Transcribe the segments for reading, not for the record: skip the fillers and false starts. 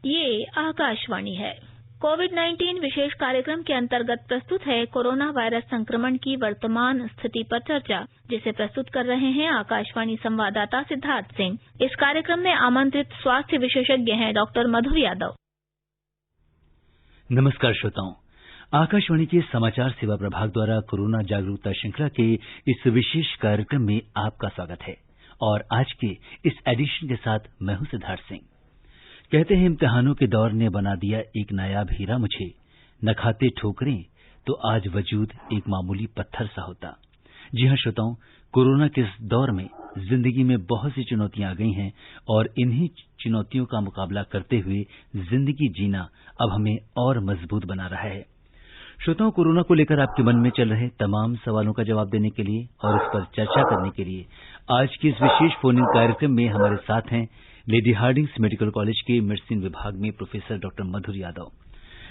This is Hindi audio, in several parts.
ये आकाशवाणी है। कोविड-19 विशेष कार्यक्रम के अंतर्गत प्रस्तुत है कोरोना वायरस संक्रमण की वर्तमान स्थिति पर चर्चा, जिसे प्रस्तुत कर रहे हैं आकाशवाणी संवाददाता सिद्धार्थ सिंह। इस कार्यक्रम में आमंत्रित स्वास्थ्य विशेषज्ञ हैं डॉक्टर मधुर यादव। नमस्कार श्रोताओं, आकाशवाणी के समाचार सेवा प्रभाग द्वारा कोरोना जागरूकता श्रृंखला के इस विशेष कार्यक्रम में आपका स्वागत है। और आज के इस एडिशन के साथ मैं हूं सिद्धार्थ सिंह। कहते हैं इम्तिहानों के दौर ने बना दिया एक नायाब हीरा मुझे, न खाते ठोकरें तो आज वजूद एक मामूली पत्थर सा होता। जी हाँ श्रोताओं, कोरोना के इस दौर में जिंदगी में बहुत सी चुनौतियां आ गई हैं और इन्हीं चुनौतियों का मुकाबला करते हुए जिंदगी जीना अब हमें और मजबूत बना रहा है। श्रोताओं, कोरोना को लेकर आपके मन में चल रहे तमाम सवालों का जवाब देने के लिए और उस पर चर्चा करने के लिए आज के इस विशेष फोन इन कार्यक्रम में हमारे साथ हैं लेडी हार्डिंग्स मेडिकल कॉलेज के मेडिसिन विभाग में प्रोफेसर डॉक्टर मधुर यादव।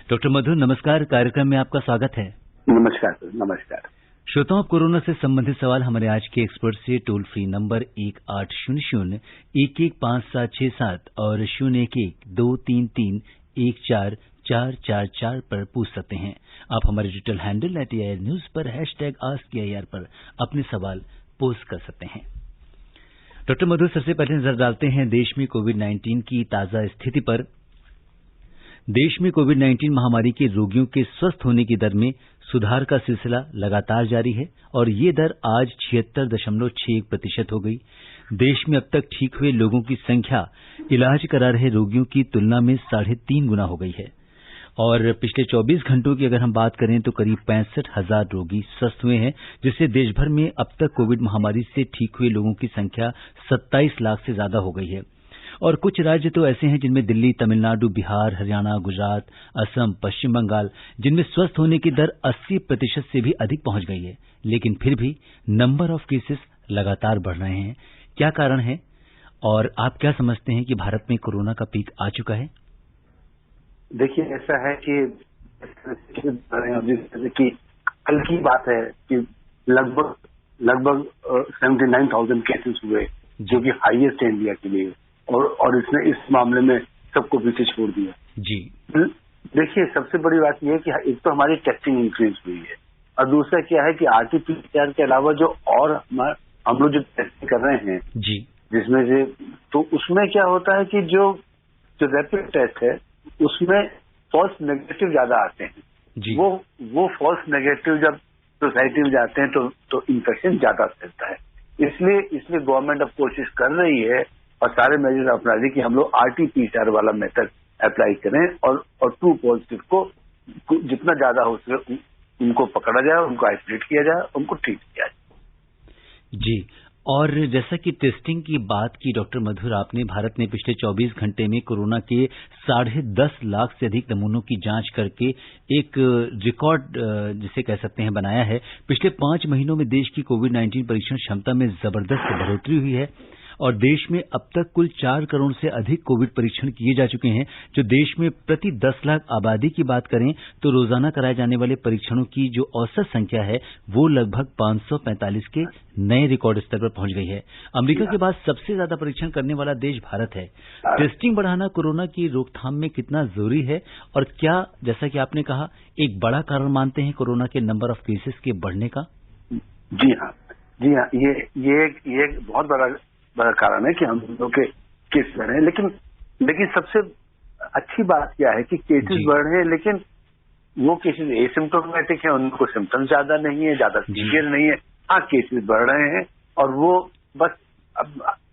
डॉक्टर मधुर, नमस्कार। कार्यक्रम में आपका स्वागत है। नमस्कार। नमस्कार श्रोताओं, कोरोना से संबंधित सवाल हमारे आज के एक्सपर्ट से टोल फ्री नंबर 1800-115767 और 011-233-14444 पर पूछ सकते हैं। आप हमारे ट्विटर हैंडल @AIR न्यूज पर #AskAIR पर अपने सवाल पोस्ट कर सकते हैं। डॉक्टर मधुर, सबसे पहले नजर डालते हैं देश में कोविड-19 की ताजा स्थिति पर। देश में कोविड-19 महामारी के रोगियों के स्वस्थ होने की दर में सुधार का सिलसिला लगातार जारी है और ये दर आज 76.61% हो गई। देश में अब तक ठीक हुए लोगों की संख्या इलाज करा रहे रोगियों की तुलना में 3.5 गुना हो गई है और पिछले 24 घंटों की अगर हम बात करें तो करीब 65,000 रोगी स्वस्थ हुए हैं, जिससे देश भर में अब तक कोविड महामारी से ठीक हुए लोगों की संख्या 27 लाख से ज्यादा हो गई है। और कुछ राज्य तो ऐसे हैं जिनमें दिल्ली, तमिलनाडु, बिहार, हरियाणा, गुजरात, असम, पश्चिम बंगाल, जिनमें स्वस्थ होने की दर 80% से भी अधिक पहुंच गई है, लेकिन फिर भी नंबर ऑफ केसेस लगातार बढ़ रहे हैं। क्या कारण है और आप क्या समझते हैं कि भारत में कोरोना का पीक आ चुका है? देखिए, ऐसा है कि कल की बात है कि लगभग 79,000 केसेस हुए, जो कि हाईएस्ट है इंडिया के लिए, और इसने इस मामले में सबको पीछे छोड़ दिया। जी देखिए, सबसे बड़ी बात यह है कि एक तो हमारी टेस्टिंग इंक्रीज हुई है और दूसरा क्या है कि RT-PCR के अलावा जो और हम लोग जो टेस्टिंग कर रहे हैं जी, जिसमें से तो उसमें क्या होता है कि जो रैपिड टेस्ट है उसमें फॉल्स नेगेटिव ज्यादा आते हैं जी। वो फॉल्स नेगेटिव जब सोसाइटी में जाते हैं तो इन्फेक्शन ज्यादा फैलता है। इसलिए गवर्नमेंट अब कोशिश कर रही है और सारे मेजर्स अपना रही कि हम लोग RT-PCR वाला मेथड अप्लाई करें और ट्रू पॉजिटिव को जितना ज्यादा हो सके उनको पकड़ा जाए, उनको आइसोलेट किया जाए, उनको ट्रीट किया जाए। जी, और जैसा कि टेस्टिंग की बात की डॉक्टर मधुर आपने, भारत ने पिछले 24 घंटे में कोरोना के 10.5 लाख से अधिक नमूनों की जांच करके एक रिकॉर्ड जिसे कह सकते हैं बनाया है। पिछले 5 महीनों में देश की कोविड-19 परीक्षण क्षमता में जबरदस्त बढ़ोतरी हुई है और देश में अब तक कुल 4 करोड़ से अधिक कोविड परीक्षण किए जा चुके हैं। जो देश में प्रति 10 लाख आबादी की बात करें तो रोजाना कराए जाने वाले परीक्षणों की जो औसत संख्या है वो लगभग 545 के नए रिकॉर्ड स्तर पर पहुंच गई है। अमेरिका के बाद सबसे ज्यादा परीक्षण करने वाला देश भारत है। टेस्टिंग बढ़ाना कोरोना की रोकथाम में कितना जरूरी है और क्या, जैसा कि आपने कहा, एक बड़ा कारण मानते हैं कोरोना के नंबर ऑफ केसेस के बढ़ने का? जी हाँ, ये एक बहुत बड़ा कारण है कि हम लोग के केस बढ़ रहे हैं। लेकिन सबसे अच्छी बात क्या है कि केसेस बढ़ रहे हैं, लेकिन वो केसेस एसिम्प्टोमेटिक है, उनको सिम्टम्स ज्यादा नहीं है, ज्यादा सीवियर नहीं है। हाँ, केसेस बढ़ रहे हैं और वो बस अब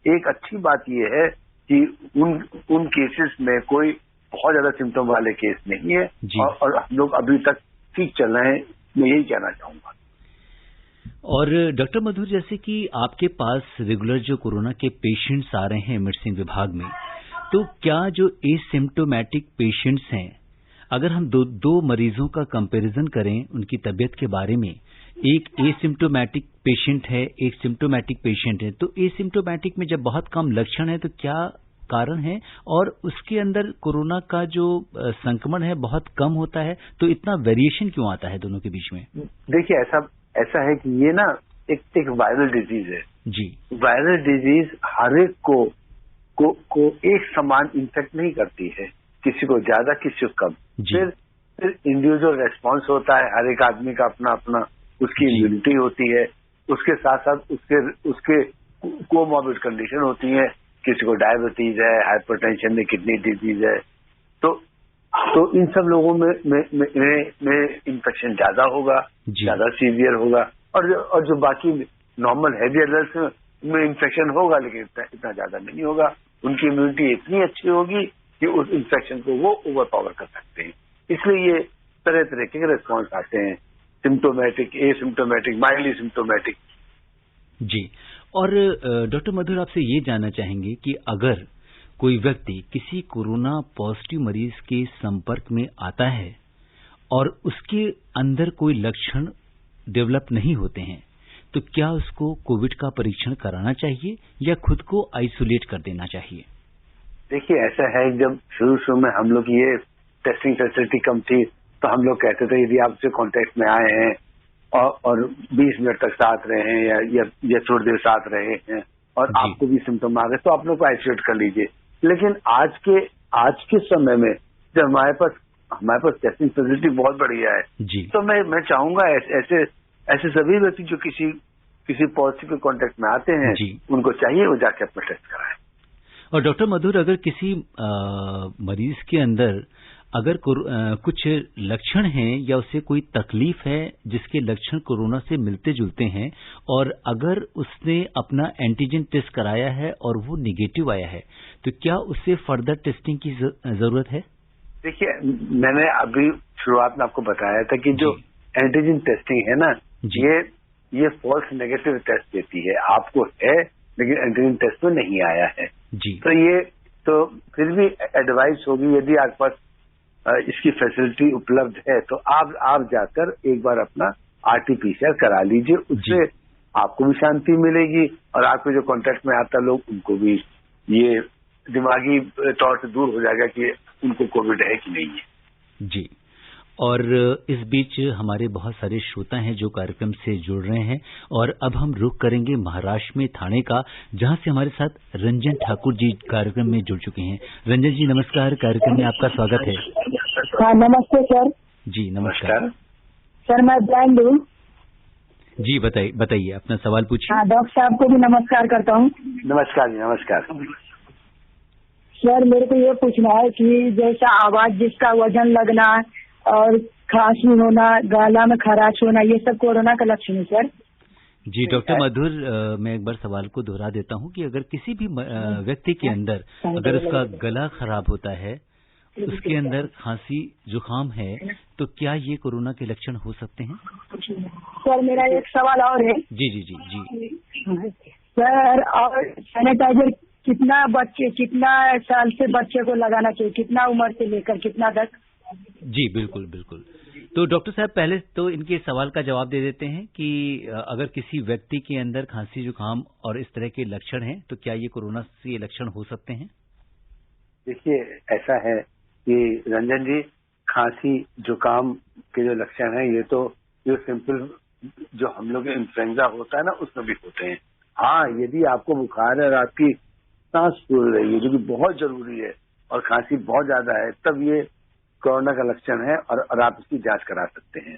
एक अच्छी बात ये है कि उन केसेस में कोई बहुत ज्यादा सिम्टम वाले केस नहीं है और हम लोग अभी तक ठीक चल रहे हैं, मैं यही कहना चाहूंगा। और डॉक्टर मधुर, जैसे कि आपके पास रेगुलर जो कोरोना के पेशेंट्स आ रहे हैं मेडिसिन विभाग में, तो क्या जो एसिम्प्टोमेटिक पेशेंट्स हैं, अगर हम दो मरीजों का कंपैरिजन करें उनकी तबीयत के बारे में, एक एसिम्प्टोमेटिक पेशेंट है, एक सिम्प्टोमेटिक पेशेंट है, तो एसिम्प्टोमेटिक में जब बहुत कम लक्षण है तो क्या कारण है और उसके अंदर कोरोना का जो संक्रमण है बहुत कम होता है, तो इतना वेरिएशन क्यों आता है दोनों के बीच में? देखिए, ऐसा है कि ये ना एक वायरल डिजीज है जी। वायरल डिजीज हर एक को एक समान इन्फेक्ट नहीं करती है। किसी को ज्यादा, किसी को कम। फिर इंडिविजुअल रेस्पॉन्स होता है, हर एक आदमी का अपना अपना उसकी इम्यूनिटी होती है, उसके साथ साथ उसके कोमॉर्बिड कंडीशन होती है, किसी को डायबिटीज है, हाइपरटेंशन है, किडनी डिजीज है, तो इन सब लोगों में इन्फेक्शन ज्यादा होगा, ज्यादा सीवियर होगा, और जो बाकी नॉर्मल हैवी एडल्ट्स में इन्फेक्शन होगा लेकिन इतना ज्यादा नहीं होगा। उनकी इम्यूनिटी इतनी अच्छी होगी कि उस इन्फेक्शन को वो ओवर पावर कर सकते हैं। इसलिए ये तरह तरह के रेस्पॉन्स आते हैं, सिम्टोमेटिक, एसिम्टोमेटिक, माइल्डली सिम्टोमेटिक। जी, और डॉक्टर मधुर आपसे ये जानना चाहेंगे कि अगर कोई व्यक्ति किसी कोरोना पॉजिटिव मरीज के संपर्क में आता है और उसके अंदर कोई लक्षण डेवलप नहीं होते हैं, तो क्या उसको कोविड का परीक्षण कराना चाहिए या खुद को आइसोलेट कर देना चाहिए? देखिए, ऐसा है, जब शुरू में हम लोग ये टेस्टिंग फैसिलिटी कम थी तो हम लोग कहते थे यदि आपसे कांटेक्ट में आए हैं और 20 मिनट तक साथ रहे हैं या थोड़ी देर साथ रहे हैं और आपको भी सिम्टम आ गए तो आप लोग को आइसोलेट कर लीजिए। लेकिन आज के समय में जब हमारे पास टेस्टिंग फैसिलिटी बहुत बढ़िया है, तो मैं चाहूंगा ऐसे सभी व्यक्ति जो किसी पॉजिटिव के कांटेक्ट में आते हैं उनको चाहिए वो जाके अपना टेस्ट कराएं। और डॉक्टर मधुर, अगर किसी मरीज के अंदर अगर कुछ लक्षण हैं या उसे कोई तकलीफ है जिसके लक्षण कोरोना से मिलते जुलते हैं और अगर उसने अपना एंटीजन टेस्ट कराया है और वो निगेटिव आया है, तो क्या उसे फर्दर टेस्टिंग की जरूरत है? देखिए, मैंने अभी शुरुआत में आपको बताया था कि जो एंटीजन टेस्टिंग है ना, ये फॉल्स नेगेटिव टेस्ट देती है, आपको है लेकिन एंटीजन टेस्ट में नहीं आया है जी। तो फिर भी एडवाइस होगी, यदि आपके पास इसकी फैसिलिटी उपलब्ध है तो आप जाकर एक बार अपना RT-PCR करा लीजिए, उससे आपको भी शांति मिलेगी और आपके जो कांटेक्ट में आता लोग उनको भी ये दिमागी तौर से दूर हो जाएगा कि उनको कोविड है कि नहीं है। जी, और इस बीच हमारे बहुत सारे श्रोता हैं जो कार्यक्रम से जुड़ रहे हैं और अब हम रुख करेंगे महाराष्ट्र में थाने का, जहां से हमारे साथ रंजन ठाकुर जी कार्यक्रम में जुड़ चुके हैं। रंजन जी नमस्कार, कार्यक्रम में आपका स्वागत है। हाँ नमस्ते सर। जी नमस्कार सर, मैं ब्लाइंड हूँ। जी बताइए अपना सवाल पूछिए। हाँ, डॉक्टर साहब को भी नमस्कार करता हूँ। नमस्कार जी, नमस्कार सर। मेरे को ये पूछना है कि जैसा आवाज, जिसका वजन लगना और खांसी होना, गला में खराश होना, ये सब कोरोना का लक्षण है सर? जी डॉक्टर मधुर, मैं एक बार सवाल को दोहरा देता हूँ कि अगर किसी भी व्यक्ति के अंदर अगर उसका गला खराब होता है, उसके अंदर खांसी जुकाम है, तो क्या ये कोरोना के लक्षण हो सकते हैं? सर मेरा एक सवाल और है। जी सर, और सैनिटाइजर कितना साल से बच्चे को लगाना चाहिए, कितना उम्र से लेकर कितना तक? जी बिल्कुल। तो डॉक्टर साहब, पहले तो इनके सवाल का जवाब दे देते हैं कि अगर किसी व्यक्ति के अंदर खांसी जुकाम और इस तरह के लक्षण हैं तो क्या ये कोरोना से लक्षण हो सकते हैं? देखिए, ऐसा है कि रंजन जी, खांसी जुकाम के जो लक्षण हैं ये सिंपल जो हम लोग इन्फ्लुएंजा होता है ना उसमें भी होते हैं। हाँ, यदि आपको बुखार है और आपकी सांस फूल रही है जो कि बहुत जरूरी है और खांसी बहुत ज्यादा है, तब ये कोरोना का लक्षण है और आप इसकी जांच करा सकते हैं।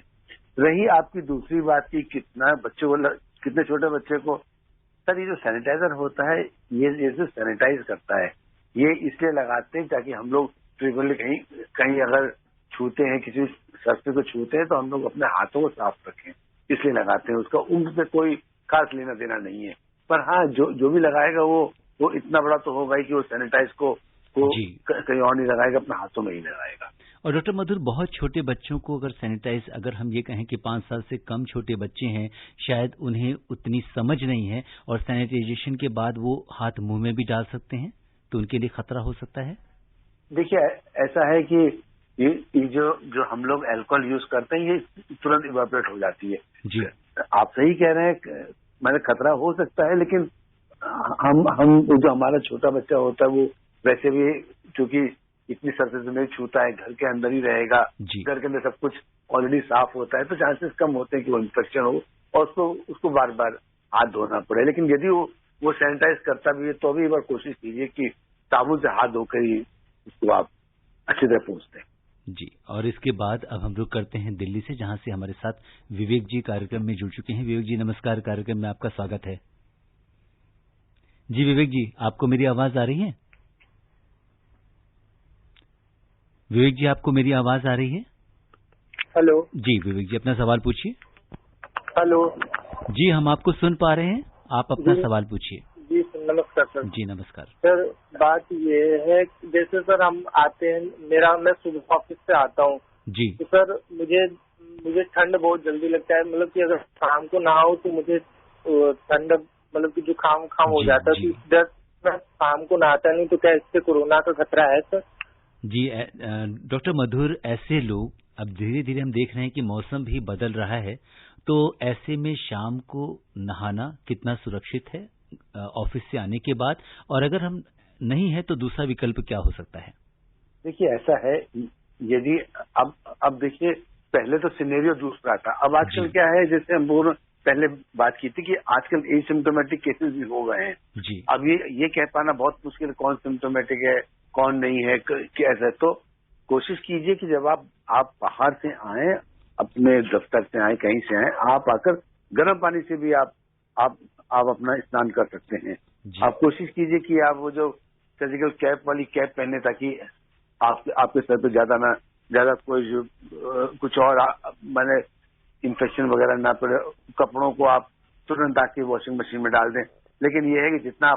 रही आपकी दूसरी बात की कितने छोटे बच्चे को, सर ये जो सैनिटाइजर होता है ये जो सैनिटाइज करता है, ये इसलिए लगाते हैं ताकि हम लोग फ्रीक्वेंटली कहीं अगर छूते हैं, किसी सरफेस को छूते हैं तो हम लोग अपने हाथों को साफ रखें, इसलिए लगाते हैं। उसका उम्र से कोई खास लेना देना नहीं है। पर हाँ, जो भी लगाएगा वो इतना बड़ा तो होगा ही कि वो सैनिटाइज को कहीं और नहीं लगाएगा, अपने हाथों में ही लगाएगा। और डॉक्टर मधुर, बहुत छोटे बच्चों को अगर हम ये कहें कि 5 साल से कम छोटे बच्चे हैं, शायद उन्हें उतनी समझ नहीं है और सैनिटाइजेशन के बाद वो हाथ मुंह में भी डाल सकते हैं, तो उनके लिए खतरा हो सकता है? देखिए, ऐसा है कि ये जो हम लोग अल्कोहल यूज करते हैं ये तुरंत इवापोरेट हो जाती है। जी, आप सही कह रहे हैं, मैंने खतरा हो सकता है, लेकिन हम जो हमारा छोटा बच्चा होता है वो वैसे भी चूंकि इतनी सरफेस नहीं छूता है, घर के अंदर ही रहेगा, घर के अंदर सब कुछ ऑलरेडी साफ होता है, तो चांसेस कम होते हैं कि वो इन्फेक्शन हो और उसको बार बार हाथ धोना पड़े। लेकिन यदि वो सैनिटाइज करता भी है तो भी एक बार कोशिश कीजिए कि साबुन से हाथ धोकर ही उसको आप अच्छी तरह पहुंचते हैं। जी, और इसके बाद अब हम रुक करते हैं दिल्ली से, जहां से हमारे साथ विवेक जी कार्यक्रम में जुड़ चुके हैं। विवेक जी नमस्कार, कार्यक्रम में आपका स्वागत है। जी विवेक जी, आपको मेरी आवाज आ रही है? विवेक जी, आपको मेरी आवाज आ रही है? हेलो जी विवेक जी, अपना सवाल पूछिए। हेलो जी, हम आपको सुन पा रहे हैं, आप अपना सवाल पूछिए। जी नमस्कार सर। जी नमस्कार सर, बात ये है कि जैसे सर हम आते हैं, मैं सुबह ऑफिस से आता हूँ जी, तो सर मुझे ठंड बहुत जल्दी लगता है। मतलब कि अगर शाम को नहाऊं तो मुझे ठंड, मतलब कि जुकाम हो जाता है। तो इस डर मैं शाम को नहाता नहीं, तो क्या इससे कोरोना का खतरा है सर? जी डॉक्टर मधुर, ऐसे लोग, अब धीरे धीरे हम देख रहे हैं कि मौसम भी बदल रहा है, तो ऐसे में शाम को नहाना कितना सुरक्षित है ऑफिस से आने के बाद, और अगर हम नहीं है तो दूसरा विकल्प क्या हो सकता है? देखिए ऐसा है, यदि अब देखिए, पहले तो सिनेरियो दूसरा था। अब आजकल क्या है, जैसे हम पहले बात की थी कि आजकल एसिम्प्टोमेटिक केसेस भी हो गए हैं जी। अब ये कह पाना बहुत मुश्किल है कौन सिम्प्टोमेटिक है कौन नहीं है कैसा है। तो कोशिश कीजिए कि जब आप बाहर से आए, अपने दफ्तर से आए, कहीं से आए, आप आकर गर्म पानी से भी आप अपना स्नान कर सकते हैं। आप कोशिश कीजिए कि आप वो जो सर्जिकल कैप वाली कैप पहने, ताकि आपके सर पे ज्यादा कोई कुछ और मैंने इन्फेक्शन वगैरह ना पड़े। कपड़ों को आप तुरंत आके वॉशिंग मशीन में डाल दें। लेकिन ये है कि जितना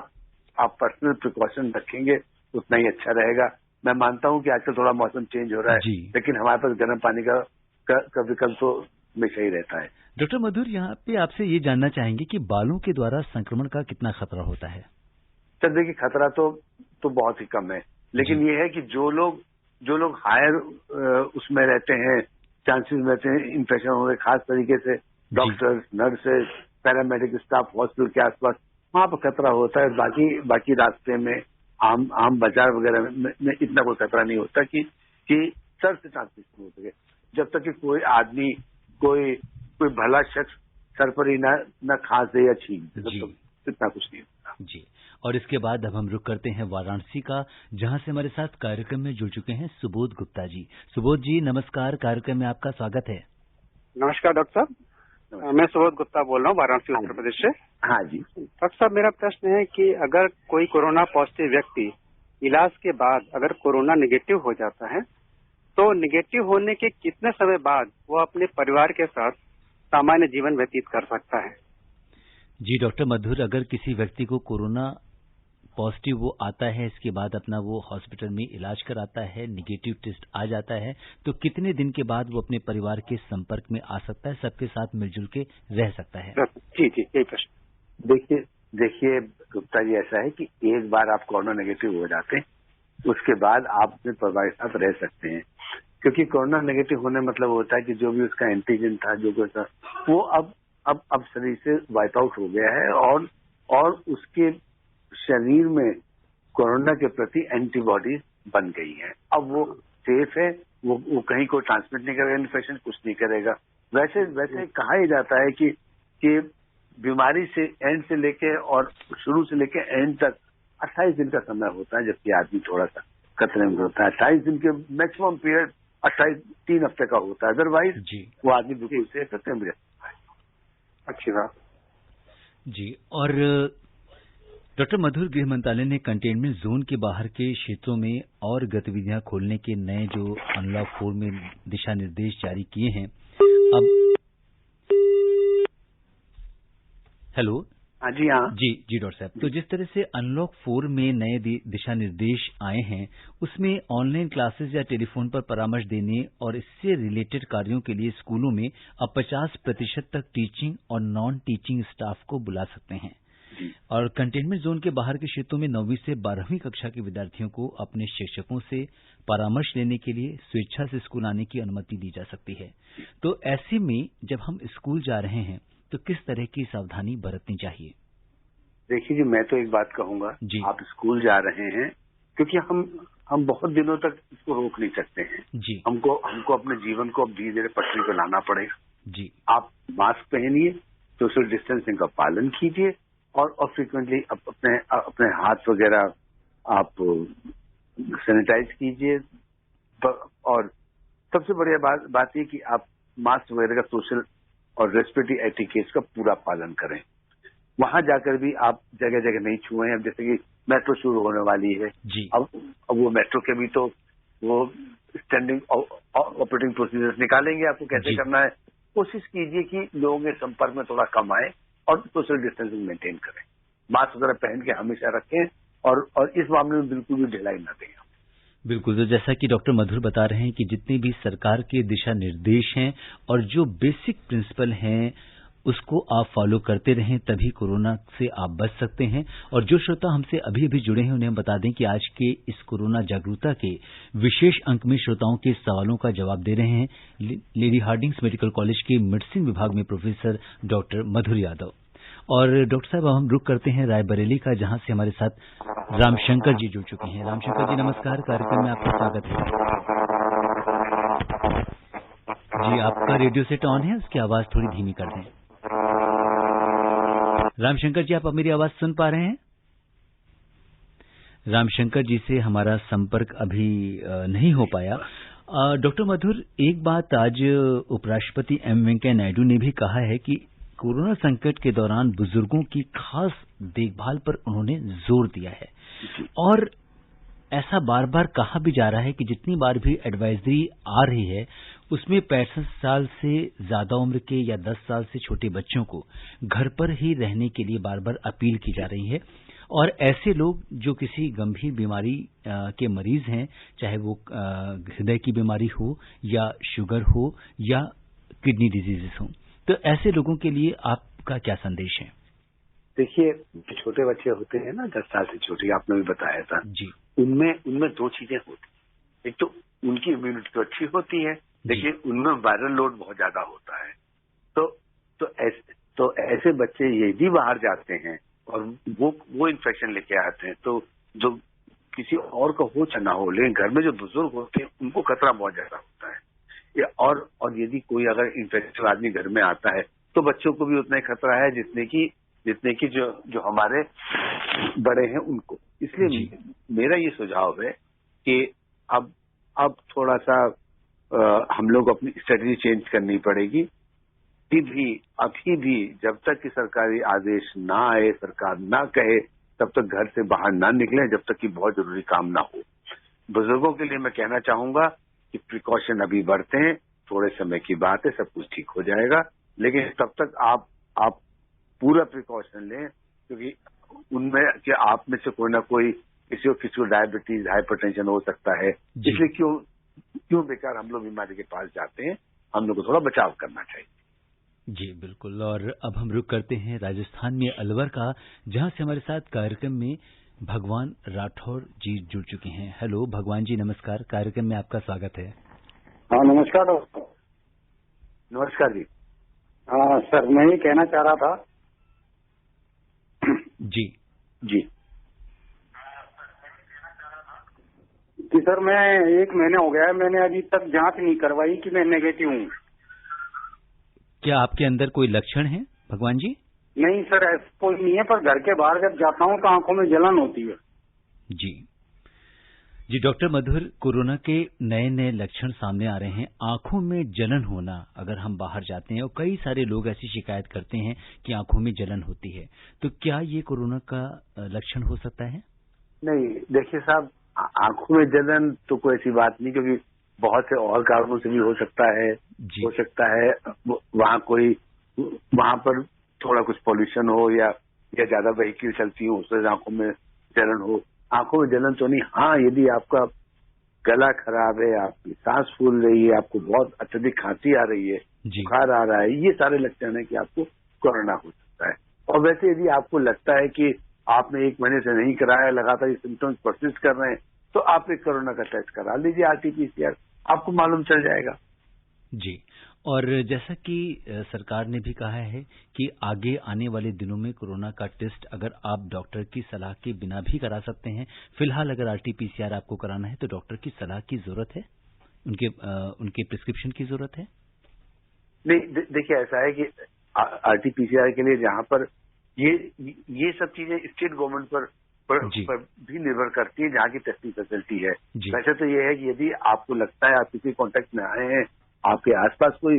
आप पर्सनल प्रिकॉशन रखेंगे उतना ही अच्छा रहेगा। मैं मानता हूं कि आजकल थोड़ा मौसम चेंज हो रहा है, लेकिन हमारे पास गर्म पानी का विकल्प तो हमेशा ही रहता है। डॉक्टर मधुर, यहाँ पे आपसे ये जानना चाहेंगे कि बालों के द्वारा संक्रमण का कितना खतरा होता है? सर देखिए, खतरा तो बहुत ही कम है, लेकिन ये है कि जो लोग हायर उसमें रहते हैं, चांसेस रहते हैं इन्फेक्शन होने, खास तरीके से doctors, nurses, paramedic staff hospital के आसपास, वहां पर खतरा होता है। बाकी रास्ते में आम बाजार वगैरह में इतना कोई खतरा नहीं होता कि सर से ट्रांसमिशन हो सके, जब तक कि कोई आदमी कोई भला शख्स सर पर ही न खांस दे या छींक दे, तब तक इतना कुछ नहीं होता। जी, और इसके बाद अब हम रुक करते हैं वाराणसी का, जहां से हमारे साथ कार्यक्रम में जुड़ चुके हैं सुबोध गुप्ता जी। सुबोध जी नमस्कार, कार्यक्रम में आपका स्वागत है। नमस्कार डॉक्टर साहब, मैं सुबोध गुप्ता बोल रहा हूँ वाराणसी उत्तर प्रदेश से। हाँ जी डॉक्टर साहब, मेरा प्रश्न है कि अगर कोई कोरोना पॉजिटिव व्यक्ति इलाज के बाद अगर कोरोना निगेटिव हो जाता है, तो निगेटिव होने के कितने समय बाद वो अपने परिवार के साथ सामान्य जीवन व्यतीत कर सकता है? जी डॉक्टर मधुर, अगर किसी व्यक्ति को कोरोना पॉजिटिव वो आता है, इसके बाद अपना वो हॉस्पिटल में इलाज कराता है, निगेटिव टेस्ट आ जाता है, तो कितने दिन के बाद वो अपने परिवार के संपर्क में आ सकता है, सबके साथ मिलजुल के रह सकता है? जी यही प्रश्न। देखिए गुप्ता जी, ऐसा है कि एक बार आप कोरोना नेगेटिव हो जाते हैं, उसके बाद आप अपने परिवार के साथ रह सकते हैं, क्योंकि कोरोना नेगेटिव होने मतलब होता है कि जो भी उसका एंटीजन था, जो भी था, वो अब शरीर से वाइप आउट हो गया है, और उसके शरीर में कोरोना के प्रति एंटीबॉडीज बन गई हैं। अब वो सेफ है, वो कहीं को ट्रांसमिट नहीं करेगा, इन्फेक्शन कुछ नहीं करेगा। वैसे कहा ही जाता है कि बीमारी से एंड से लेके और शुरू से लेके एंड तक 28 दिन का समय होता है, जबकि आदमी थोड़ा सा खतरे में होता है। 28 दिन के मैक्सिमम पीरियड 3 हफ्ते का होता है, अदरवाइज वो आदमी बिल्कुल सेफ है। अच्छी बात जी। और डॉक्टर मधुर, गृह मंत्रालय ने कंटेनमेंट जोन के बाहर के क्षेत्रों में और गतिविधियां खोलने के नए जो अनलॉक 4 में दिशा निर्देश जारी किए हैं। अब हेलो, हाँ जी, हाँ जी डॉक्टर साहब, तो जिस तरह से अनलॉक 4 में नए दिशा निर्देश आए हैं, उसमें ऑनलाइन क्लासेस या टेलीफोन पर परामर्श देने और इससे रिलेटेड कार्यों के लिए स्कूलों में अब 50% तक टीचिंग और नॉन टीचिंग स्टाफ को बुला सकते हैं। और कंटेनमेंट जोन के बाहर के क्षेत्रों में 9वीं से 12वीं कक्षा के विद्यार्थियों को अपने शिक्षकों से परामर्श लेने के लिए स्वेच्छा से स्कूल आने की अनुमति दी जा सकती है। तो ऐसे में जब हम स्कूल जा रहे हैं तो किस तरह की सावधानी बरतनी चाहिए? देखिए जी, मैं तो एक बात कहूंगा, आप स्कूल जा रहे हैं, क्योंकि हम बहुत दिनों तक इसको रोक नहीं सकते हैं जी। हमको अपने जीवन को अब धीरे धीरे पटरी पर लाना पड़ेगा जी। आप मास्क पहनिए, सोशल डिस्टेंसिंग का पालन कीजिए, और फ्रिक्वेंटली अपने हाथ वगैरह आप सैनिटाइज कीजिए, और सबसे बढ़िया बात ये कि आप मास्क वगैरह का सोशल और रेस्पिरेटरी एटिकेट्स का पूरा पालन करें। वहां जाकर भी आप जगह जगह नहीं छुए हैं। अब जैसे कि मेट्रो शुरू होने वाली है जी। अब वो मेट्रो के भी तो वो स्टैंडिंग ऑपरेटिंग प्रोसीजर्स निकालेंगे आपको कैसे करना है। कोशिश कीजिए कि लोगों के संपर्क में थोड़ा कम आए और सोशल डिस्टेंसिंग मेंटेन करें। मास्क वगैरह पहन के हमेशा रखें और इस मामले में बिल्कुल भी ढिलाई न दें। बिल्कुल, तो जैसा कि डॉक्टर मधुर बता रहे हैं कि जितने भी सरकार के दिशा निर्देश हैं और जो बेसिक प्रिंसिपल हैं उसको आप फॉलो करते रहें, तभी कोरोना से आप बच सकते हैं। और जो श्रोता हमसे अभी अभी जुड़े हैं उन्हें हम बता दें कि आज के इस कोरोना जागरूकता के विशेष अंक में श्रोताओं के सवालों का जवाब दे रहे हैं लेडी हार्डिंग्स मेडिकल कॉलेज के मेडिसिन विभाग में प्रोफेसर डॉक्टर मधुर यादव। और डॉक्टर साहब, हम रुक करते हैं रायबरेली का, जहां से हमारे साथ रामशंकर जी जुड़ चुके हैं। रामशंकर जी नमस्कार, कार्यक्रम में आपका स्वागत है। जी, आपका रेडियो सेट ऑन है, उसकी आवाज थोड़ी धीमी कर दें। रामशंकर जी, आप अब मेरी आवाज सुन पा रहे हैं? रामशंकर जी से हमारा संपर्क अभी नहीं हो पाया। डॉक्टर मधुर, एक बात आज उपराष्ट्रपति एम वेंकैया नायडू ने भी कहा है कि कोरोना संकट के दौरान बुजुर्गों की खास देखभाल पर उन्होंने जोर दिया है। और ऐसा बार बार कहा भी जा रहा है कि जितनी बार भी एडवाइजरी आ रही है उसमें 65 साल से ज्यादा उम्र के या 10 साल से छोटे बच्चों को घर पर ही रहने के लिए बार बार अपील की जा रही है। और ऐसे लोग जो किसी गंभीर बीमारी के मरीज हैं, चाहे वो हृदय की बीमारी हो या शुगर हो या किडनी डिजीजेस हो, तो ऐसे लोगों के लिए आपका क्या संदेश है? देखिए, जो छोटे बच्चे होते हैं ना 10 साल से छोटे, आपने भी बताया था जी, उनमें दो चीजें होती। एक तो उनकी इम्यूनिटी तो अच्छी होती है, लेकिन उनमें वायरल लोड बहुत ज्यादा होता है। तो ऐसे बच्चे यदि बाहर जाते हैं और वो इन्फेक्शन लेके आते हैं, तो जो किसी और का हो चाहे ना हो, लेकिन घर में जो बुजुर्ग होते हैं उनको खतरा बहुत ज्यादा होता है। और यदि कोई अगर इन्फेक्टेड आदमी घर में आता है तो बच्चों को भी उतना ही खतरा है जितने की जो हमारे बड़े हैं उनको। इसलिए मेरा ये सुझाव है कि अब थोड़ा सा हम लोग अपनी स्ट्रेटजी चेंज करनी पड़ेगी। अभी भी जब तक कि सरकारी आदेश ना आए, सरकार ना कहे, तब तक घर से बाहर ना निकलें, जब तक कि बहुत जरूरी काम ना हो। बुजुर्गों के लिए मैं कहना चाहूंगा कि प्रिकॉशन अभी बरतें, थोड़े समय की बात है, सब कुछ ठीक हो जाएगा। लेकिन तब तक आप पूरा प्रिकॉशन लें, क्योंकि उनमें कि आप में से कोई ना कोई किसी को डायबिटीज, हाइपरटेंशन हो सकता है। इसलिए क्यों बेकार हम लोग बीमारी के पास जाते हैं। हम लोग को थोड़ा बचाव करना चाहिए। जी बिल्कुल। और अब हम रुक करते हैं राजस्थान में अलवर का, जहां से हमारे साथ कार्यक्रम में भगवान राठौर जी जुड़ चुके हैं। हेलो भगवान जी, नमस्कार, कार्यक्रम में आपका स्वागत है। हाँ नमस्कार डॉक्टर। नमस्कार जी। हाँ सर, मैं ये कहना चाह रहा था। जी कि सर मैं 1 महीने हो गया है, मैंने अभी तक जांच नहीं करवाई कि मैं नेगेटिव हूँ। क्या आपके अंदर कोई लक्षण है भगवान जी? नहीं सर, ऐसा कोई नहीं है, पर घर के बाहर जब जाता हूँ तो आंखों में जलन होती है। जी डॉक्टर मधुर, कोरोना के नए नए लक्षण सामने आ रहे हैं। आंखों में जलन होना, अगर हम बाहर जाते हैं, और कई सारे लोग ऐसी शिकायत करते हैं कि आंखों में जलन होती है, तो क्या ये कोरोना का लक्षण हो सकता है? नहीं, देखिए साहब, आंखों में जलन तो कोई ऐसी बात नहीं, क्योंकि बहुत से और कारणों से भी हो सकता है। हो सकता है वहां पर थोड़ा कुछ पॉल्यूशन हो या ज्यादा व्हीकल चलती हो, उससे आंखों में जलन हो। आंखों में जलन तो नहीं। हाँ, यदि आपका गला खराब है, आपकी सांस फूल रही है, आपको बहुत अत्यधिक खांसी आ रही है, बुखार आ रहा है, ये सारे लक्षण है कि आपको कोरोना हो सकता है। और वैसे यदि आपको लगता है कि आपने 1 महीने से नहीं कराया, लगातार ये सिम्टम्स परसिस्ट कर रहे हैं, तो आप एक कोरोना का टेस्ट करा लीजिए, RT-PCR, आपको मालूम चल जाएगा। जी। और जैसा कि सरकार ने भी कहा है कि आगे आने वाले दिनों में कोरोना का टेस्ट अगर आप डॉक्टर की सलाह के बिना भी करा सकते हैं। फिलहाल अगर RT-PCR आपको कराना है तो डॉक्टर की सलाह की जरूरत है, उनके प्रिस्क्रिप्शन की जरूरत है? नहीं, देखिए ऐसा है कि RT-PCR के लिए जहां पर ये सब चीजें स्टेट गवर्नमेंट पर पर भी निर्भर करती है जहाँ की टेस्टिंग फैसिलिटी है। वैसे तो ये है कि यदि आपको लगता है आप किसी कॉन्टेक्ट में आए हैं, आपके आसपास कोई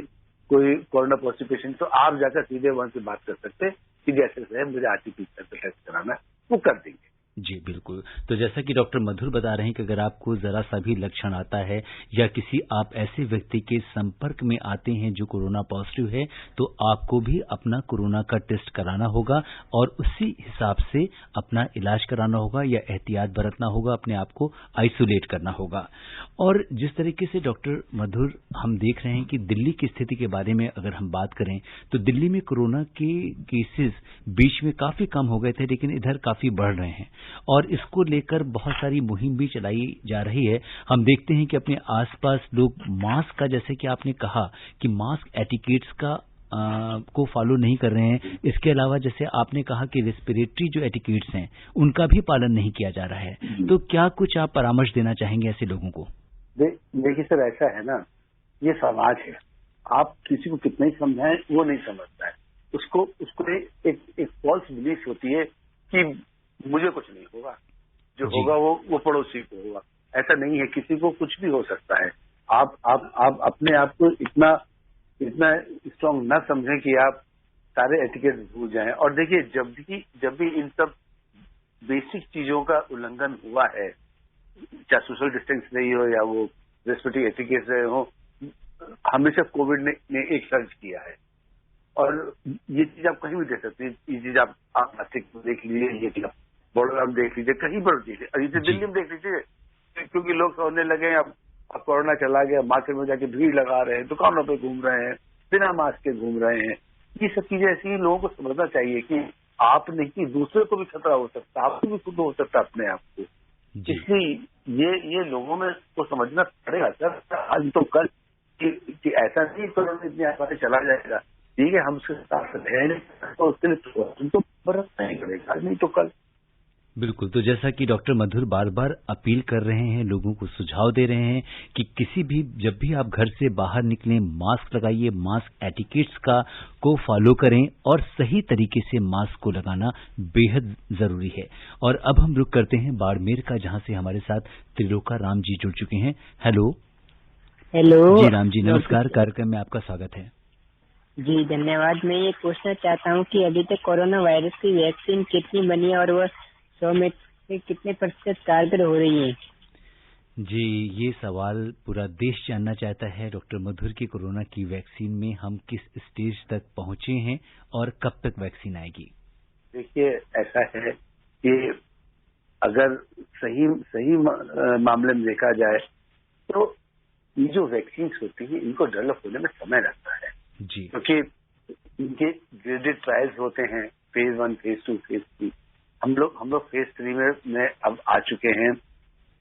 कोरोना पॉजिटिव पेशेंट, तो आप जाकर सीधे वहां से बात कर सकते हैं कि जैसे है मुझे आरटीपीसीआर पे टेस्ट कराना है, वो कर देंगे। जी बिल्कुल। तो जैसा कि डॉक्टर मधुर बता रहे हैं कि अगर आपको जरा सा भी लक्षण आता है या किसी आप ऐसे व्यक्ति के संपर्क में आते हैं जो कोरोना पॉजिटिव है, तो आपको भी अपना कोरोना का टेस्ट कराना होगा और उसी हिसाब से अपना इलाज कराना होगा या एहतियात बरतना होगा, अपने आप को आइसोलेट करना होगा। और जिस तरीके से डॉक्टर मधुर हम देख रहे हैं कि दिल्ली की स्थिति के बारे में अगर हम बात करें तो दिल्ली में कोरोना के केसेस बीच में काफी कम हो गए थे, लेकिन इधर काफी बढ़ रहे हैं और इसको लेकर बहुत सारी मुहिम भी चलाई जा रही है। हम देखते हैं कि अपने आसपास लोग मास्क का, जैसे कि आपने कहा कि मास्क एटिकेट्स का को फॉलो नहीं कर रहे हैं। इसके अलावा जैसे आपने कहा कि रेस्पिरेटरी जो एटिकेट्स हैं उनका भी पालन नहीं किया जा रहा है। तो क्या कुछ आप परामर्श देना चाहेंगे ऐसे लोगों को? देखिए सर, ऐसा है ना, ये समाज है, आप किसी को कितना ही समझाएं वो नहीं समझता है। उसको एक फॉल्स बिलीफ होती है कि मुझे कुछ नहीं होगा, जो होगा वो पड़ोसी को होगा। ऐसा नहीं है, किसी को कुछ भी हो सकता है। आप अपने आप को इतना स्ट्रांग ना समझें कि आप सारे एटिकेट भूल जाएं। और देखिए, जब भी इन सब बेसिक चीजों का उल्लंघन हुआ है, चाहे सोशल डिस्टेंस नहीं हो या वो रेस्पिरेटरी एटिकेट रहे हो, हमेशा कोविड ने एक सर्च किया है। और ये चीज आप कहीं भी देख सकते हैं। ये चीज आप नासिक में देख लीजिए, ये चीज आप बड़ौदा में देख लीजिए, कहीं पर देखिए, और इसे दिल्ली में देख लीजिए, क्योंकि लोग सोचने लगे अब कोरोना चला गया, मार्केट में जाके भीड़ लगा रहे हैं, दुकानों पे घूम रहे हैं, बिना मास्क के घूम रहे हैं। ये सब चीजें ऐसी ही लोगों को समझना चाहिए कि आप नहीं, दूसरे को भी खतरा हो सकता है, आपको भी खुद हो सकता है अपने आप को। इसलिए ये लोगों में को समझना पड़ेगा सर, आज तो कल कि ऐसा नहीं कोरोना इतनी आसानी चला जाएगा। ठीक है, हम उसके साथ रह नहीं तो उसके लिए तो बरतना ही पड़ेगा, नहीं तो कल। बिल्कुल। तो जैसा कि डॉक्टर मधुर बार बार अपील कर रहे हैं, लोगों को सुझाव दे रहे हैं कि जब भी आप घर से बाहर निकलें, मास्क लगाइए, मास्क एटिकेट्स को फॉलो करें और सही तरीके से मास्क को लगाना बेहद जरूरी है। और अब हम रुक करते हैं बाड़मेर का, जहां से हमारे साथ त्रिलोका राम जी जुड़ चुके हैं। हेलो जी राम जी, नमस्कार, कार्यक्रम में आपका स्वागत है। जी धन्यवाद। मैं ये पूछना चाहता हूँ कि अभी तक कोरोना वायरस की वैक्सीन कितनी बनी है और वह 100 में से कितने % कारगर हो रही है? जी, ये सवाल पूरा देश जानना चाहता है डॉक्टर मधुर की कोरोना की वैक्सीन में हम किस स्टेज तक पहुंचे हैं और कब तक वैक्सीन आएगी। देखिए, ऐसा है कि अगर सही मामले में देखा जाए तो ये जो वैक्सीन होती है इनको डेवलप होने में समय लगता है जी, क्योंकि इनके ग्रेडेड ट्रायल्स होते हैं, फेज 1, फेज 2, फेज 3। हम लोग फेज 3 में अब आ चुके हैं।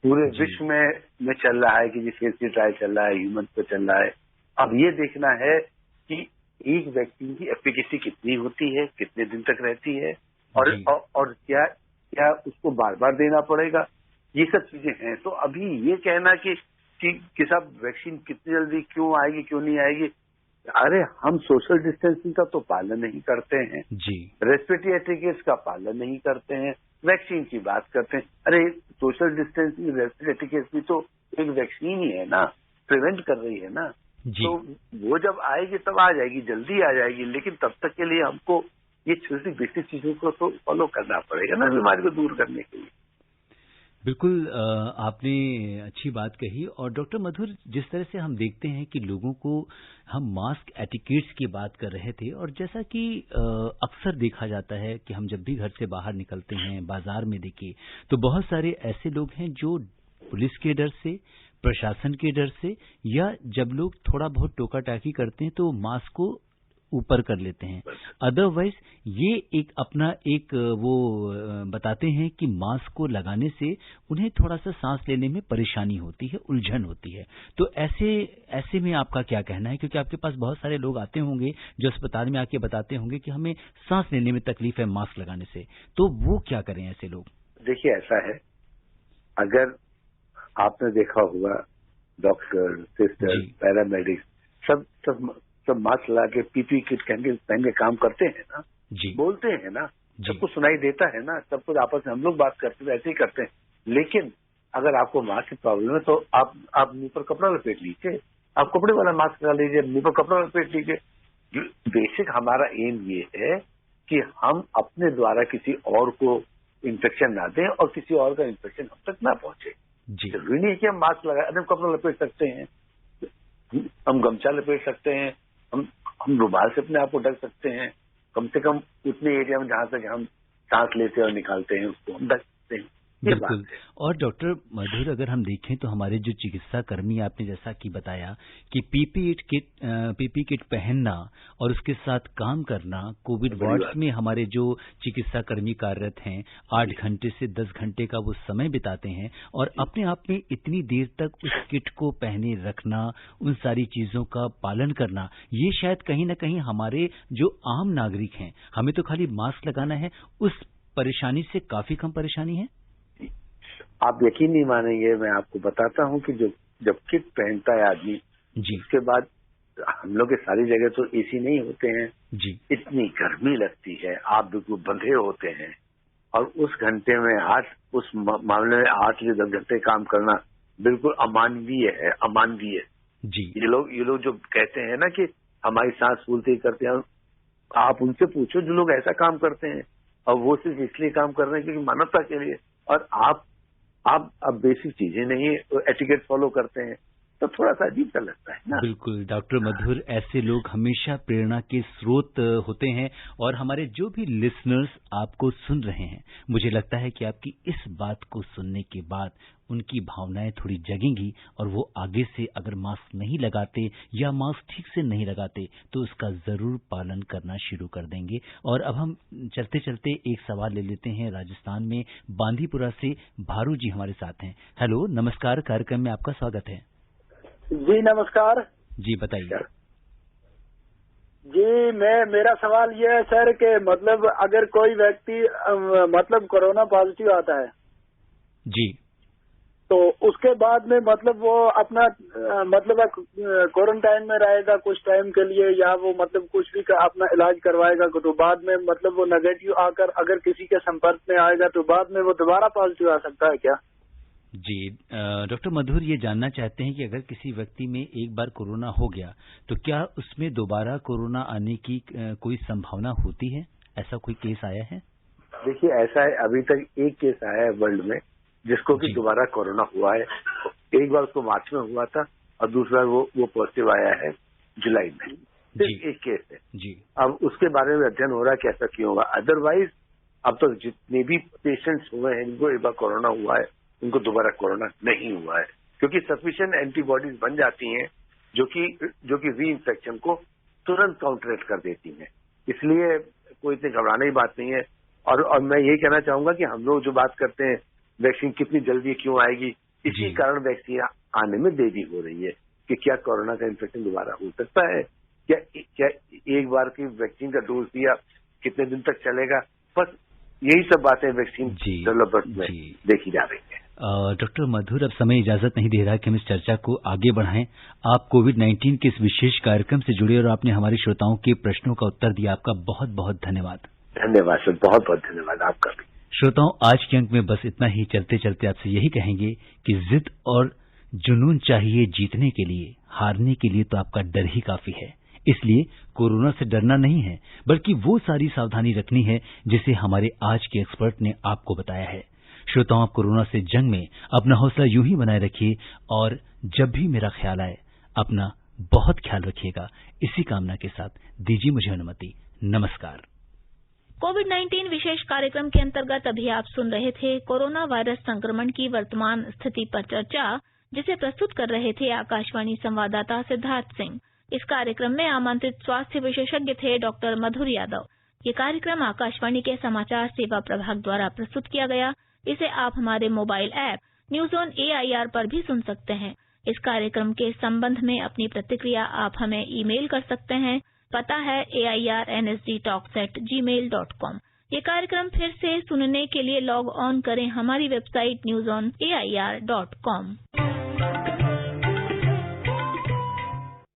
पूरे विश्व में चल रहा है कि जी फेज 3 ट्रायल चल रहा है, ह्यूमन पे चल रहा है। अब ये देखना है कि एक वैक्सीन की एफिकेसी कितनी होती है, कितने दिन तक रहती है और क्या उसको बार बार देना पड़ेगा, ये सब चीजें हैं। तो अभी ये कहना कि साहब वैक्सीन कितनी जल्दी क्यों आएगी, क्यों नहीं आएगी, अरे हम सोशल डिस्टेंसिंग का तो पालन नहीं करते हैं जी, रेस्पिरेटरी एटिकेट्स का पालन नहीं करते हैं, वैक्सीन की बात करते हैं। अरे सोशल डिस्टेंसिंग, रेस्पिरेटरी एटिकेट्स भी तो एक वैक्सीन ही है ना, प्रिवेंट कर रही है ना। तो वो जब आएगी तब आ जाएगी, जल्दी आ जाएगी, लेकिन तब तक के लिए हमको ये छोटी बेसिक चीजों को तो फॉलो करना पड़ेगा ना, बीमारी को दूर करने के लिए। बिल्कुल, आपने अच्छी बात कही। और डॉक्टर मधुर, जिस तरह से हम देखते हैं कि लोगों को हम मास्क एटिकेट्स की बात कर रहे थे, और जैसा कि अक्सर देखा जाता है कि हम जब भी घर से बाहर निकलते हैं, बाजार में देखिए तो बहुत सारे ऐसे लोग हैं जो पुलिस के डर से, प्रशासन के डर से, या जब लोग थोड़ा बहुत टोका टाकी करते हैं तो मास्क को ऊपर कर लेते हैं। अदरवाइज ये एक अपना वो बताते हैं कि मास्क को लगाने से उन्हें थोड़ा सा सांस लेने में परेशानी होती है, उलझन होती है। तो ऐसे में आपका क्या कहना है, क्योंकि आपके पास बहुत सारे लोग आते होंगे जो अस्पताल में आके बताते होंगे कि हमें सांस लेने में तकलीफ है मास्क लगाने से, तो वो क्या करें ऐसे लोग? देखिए, ऐसा है, अगर आपने देखा होगा डॉक्टर, सिस्टर, पैरामेडिक्स सब मास्क लगा के पीपी किट पहन के काम करते हैं ना जी, बोलते हैं ना, सबको सुनाई देता है ना, सब कुछ आपस में हम लोग बात करते हैं, ऐसे ही करते हैं। लेकिन अगर आपको मास्क की प्रॉब्लम है तो आप मुंह पर कपड़ा लपेट लीजिए, आप कपड़े वाला मास्क लगा लीजिए, मुंह पर कपड़ा लपेट लीजिए। बेसिक हमारा एम ये है कि हम अपने द्वारा किसी और को इन्फेक्शन ना दें और किसी और का इन्फेक्शन हम तक ना पहुंचे। जरूरी नहीं है कि हम मास्क लगाए, हम कपड़ा लपेट सकते हैं, हम गमछा लपेट सकते हैं, हम रुमाल से अपने आप को ढक सकते हैं, कम से कम उतने एरिया में जहां तक हम सांस लेते और निकालते हैं उसको हम ढक सकते हैं। बिल्कुल। और डॉक्टर मधुर, अगर हम देखें तो हमारे जो चिकित्सा कर्मी, आपने जैसा कि बताया कि पीपी किट पहनना और उसके साथ काम करना, कोविड वार्ड्स में हमारे जो चिकित्सा कर्मी कार्यरत हैं 8 घंटे से 10 घंटे का वो समय बिताते हैं और अपने आप में इतनी देर तक उस किट को पहने रखना, उन सारी चीजों का पालन करना, ये शायद कहीं ना कहीं हमारे जो आम नागरिक हैं, हमें तो खाली मास्क लगाना है, उस परेशानी से काफी कम परेशानी है। आप यकीन नहीं मानेंगे, मैं आपको बताता हूं कि जब किट पहनता है आदमी उसके बाद हम लोग के सारी जगह तो एसी नहीं होते हैं जी, इतनी गर्मी लगती है, आप बिल्कुल बंधे होते हैं और उस घंटे में उस मामले में 8 से 10 घंटे काम करना बिल्कुल अमानवीय है, अमानवीय जी। ये लोग जो कहते हैं ना कि हमारी सांस फूलते ही करते हैं, आप उनसे पूछो जो लोग ऐसा काम करते हैं और वो सिर्फ इसलिए काम कर रहे हैं क्योंकि मानवता के लिए, और आप अब बेसिक चीजें नहीं एटिकेट फॉलो करते हैं, तो थोड़ा सा अजीब सा लगता है ना। बिल्कुल डॉक्टर मधुर, ऐसे लोग हमेशा प्रेरणा के स्रोत होते हैं और हमारे जो भी लिसनर्स आपको सुन रहे हैं, मुझे लगता है कि आपकी इस बात को सुनने के बाद उनकी भावनाएं थोड़ी जगेंगी और वो आगे से अगर मास्क नहीं लगाते या मास्क ठीक से नहीं लगाते तो उसका जरूर पालन करना शुरू कर देंगे। और अब हम चलते चलते एक सवाल ले लेते हैं। राजस्थान में बांदीपुरा से भारू जी हमारे साथ हैं। हेलो, नमस्कार, कार्यक्रम में आपका स्वागत है। जी नमस्कार जी, बताइए। जी मेरा सवाल ये है सर कि मतलब अगर कोई व्यक्ति मतलब कोरोना पॉजिटिव आता है जी, तो उसके बाद में मतलब वो अपना मतलब क्वारंटाइन में रहेगा कुछ टाइम के लिए, या वो मतलब कुछ भी अपना इलाज करवाएगा, तो बाद में मतलब वो नेगेटिव आकर अगर किसी के संपर्क में आएगा तो बाद में वो दोबारा पॉजिटिव आ सकता है क्या? जी, डॉक्टर मधुर ये जानना चाहते हैं कि अगर किसी व्यक्ति में एक बार कोरोना हो गया तो क्या उसमें दोबारा कोरोना आने की कोई संभावना होती है? ऐसा कोई केस आया है? देखिए, ऐसा है, अभी तक एक केस आया है वर्ल्ड में जिसको कि दोबारा कोरोना हुआ है। एक बार उसको मार्च में हुआ था और दूसरा वो पॉजिटिव आया है जुलाई में। सिर्फ एक केस है जी। अब उसके बारे में अध्ययन हो रहा है कि ऐसा क्यों होगा। अदरवाइज अब तक जितने भी पेशेंट्स हुए हैं जिनको एक बार कोरोना हुआ है उनको दोबारा कोरोना नहीं हुआ है, क्योंकि सफिशिएंट एंटीबॉडीज बन जाती हैं जो कि री इन्फेक्शन को तुरंत काउंटरेट कर देती हैं। इसलिए कोई इतनी घबराने की बात नहीं है। और मैं यही कहना चाहूंगा कि हम लोग जो बात करते हैं वैक्सीन कितनी जल्दी क्यों आएगी, इसी कारण वैक्सीन आने में देरी हो रही है कि क्या कोरोना का इन्फेक्शन दोबारा हो सकता है, क्या एक बार की वैक्सीन का डोज दिया कितने दिन तक चलेगा, बस यही सब बातें वैक्सीन डेवलपमेंट में देखी जा रही है। डॉक्टर मधुर, अब समय इजाजत नहीं दे रहा कि हम इस चर्चा को आगे बढ़ाएं। आप कोविड-19 के इस विशेष कार्यक्रम से जुड़े और आपने हमारे श्रोताओं के प्रश्नों का उत्तर दिया, आपका बहुत बहुत धन्यवाद। धन्यवाद सर, बहुत बहुत धन्यवाद आपका भी। श्रोताओं, आज के अंक में बस इतना ही। चलते चलते आपसे यही कहेंगे कि जिद और जुनून चाहिए जीतने के लिए, हारने के लिए तो आपका डर ही काफी है। इसलिए कोरोना से डरना नहीं है, बल्कि वो सारी सावधानी रखनी है जिसे हमारे आज के एक्सपर्ट ने आपको बताया है। श्रोताओं, आप कोरोना से जंग में अपना हौसला यूं ही बनाए रखिए और जब भी मेरा ख्याल आए अपना बहुत ख्याल रखिएगा। इसी कामना के साथ दीजिए मुझे अनुमति। नमस्कार। कोविड-19 विशेष कार्यक्रम के अंतर्गत अभी आप सुन रहे थे कोरोना वायरस संक्रमण की वर्तमान स्थिति पर चर्चा, जिसे प्रस्तुत कर रहे थे आकाशवाणी संवाददाता सिद्धार्थ सिंह। इस कार्यक्रम में आमंत्रित स्वास्थ्य विशेषज्ञ थे डॉक्टर मधुर यादव। ये कार्यक्रम आकाशवाणी के समाचार सेवा प्रभाग द्वारा प्रस्तुत किया गया। इसे आप हमारे mobile app news on AIR पर भी सुन सकते हैं। इस कार्यक्रम के संबंध में अपनी प्रतिक्रिया आप हमें ईमेल कर सकते हैं। पता है airnsdtalks@gmail.com। ये कार्यक्रम फिर से सुनने के लिए लॉग ऑन करें हमारी वेबसाइट newsonair.com।